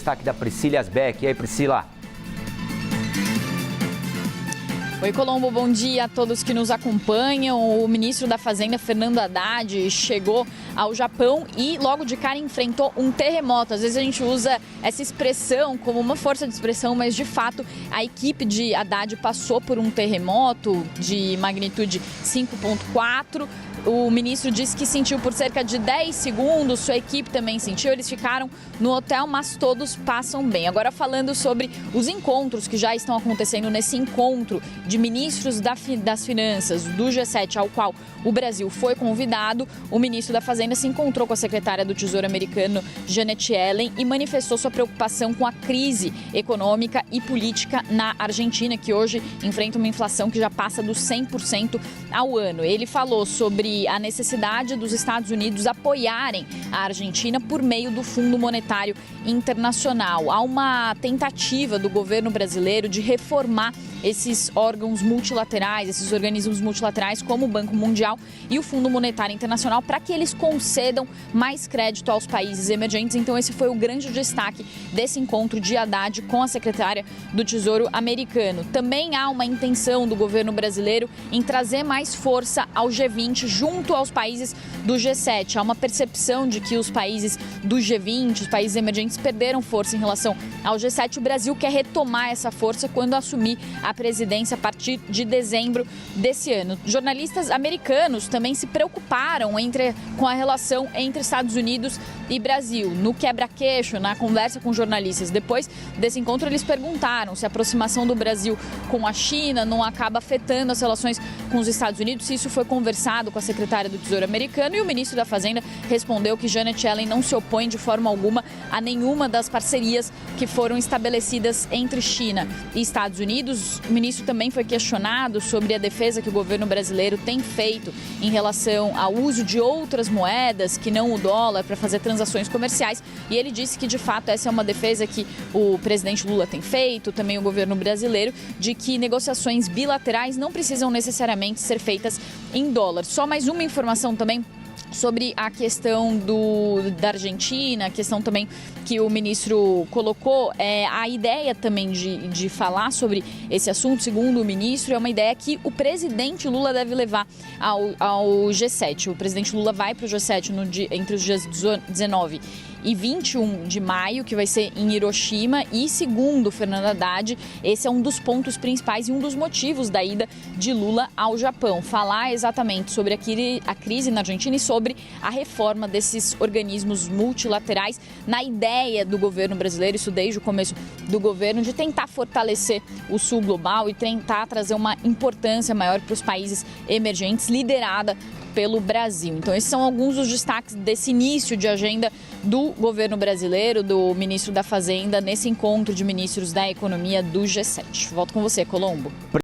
destaque da Priscila Asbeck. E aí, Priscila? Oi, Colombo, bom dia a todos que nos acompanham. O ministro da Fazenda, Fernando Haddad, chegou ao Japão e logo de cara enfrentou um terremoto. Às vezes a gente usa essa expressão como uma força de expressão, mas de fato a equipe de Haddad passou por um terremoto de magnitude 5,4. O ministro disse que sentiu por cerca de 10 segundos, sua equipe também sentiu, eles ficaram no hotel, mas todos passam bem. Agora falando sobre os encontros que já estão acontecendo nesse encontro de ministros das Finanças do G7, ao qual o Brasil foi convidado, o ministro da Fazenda se encontrou com a secretária do Tesouro americano, Janet Yellen, e manifestou sua preocupação com a crise econômica e política na Argentina, que hoje enfrenta uma inflação que já passa dos 100% ao ano. Ele falou sobre a necessidade dos Estados Unidos apoiarem a Argentina por meio do Fundo Monetário Internacional. Há uma tentativa do governo brasileiro de reformar esses órgãos multilaterais, esses organismos multilaterais como o Banco Mundial e o Fundo Monetário Internacional, para que eles concedam mais crédito aos países emergentes. Então esse foi o grande destaque desse encontro de Haddad com a secretária do Tesouro americano. Também há uma intenção do governo brasileiro em trazer mais força ao G20 junto aos países do G7. Há uma percepção de que os países do G20, os países emergentes, perderam força em relação ao G7. O Brasil quer retomar essa força quando assumir a presidência a partir de dezembro desse ano. Jornalistas americanos também se preocuparam com a relação entre Estados Unidos e Brasil. No quebra-queixo, na conversa com jornalistas, depois desse encontro, eles perguntaram se a aproximação do Brasil com a China não acaba afetando as relações com os Estados Unidos, se isso foi conversado com a secretária do Tesouro americano, e o ministro da Fazenda respondeu que Janet Yellen não se opõe de forma alguma a nenhuma das parcerias que foram estabelecidas entre China e Estados Unidos. O ministro também foi questionado sobre a defesa que o governo brasileiro tem feito em relação ao uso de outras moedas que não o dólar para fazer transações comerciais, e ele disse que de fato essa é uma defesa que o presidente Lula tem feito, também o governo brasileiro, de que negociações bilaterais não precisam necessariamente ser feitas em dólar. Só mais uma informação também sobre a questão da Argentina, a questão também que o ministro colocou, a ideia também de falar sobre esse assunto, segundo o ministro, é uma ideia que o presidente Lula deve levar ao G7. O presidente Lula vai para o G7 entre os dias 19 e 21 de maio, que vai ser em Hiroshima, e segundo Fernando Haddad, esse é um dos pontos principais e um dos motivos da ida de Lula ao Japão. Falar exatamente sobre a crise na Argentina e sobre a reforma desses organismos multilaterais, na ideia do governo brasileiro, isso desde o começo do governo, de tentar fortalecer o sul global e tentar trazer uma importância maior para os países emergentes, liderada pelo Brasil. Então, esses são alguns dos destaques desse início de agenda do governo brasileiro, do ministro da Fazenda, nesse encontro de ministros da Economia do G7. Volto com você, Colombo.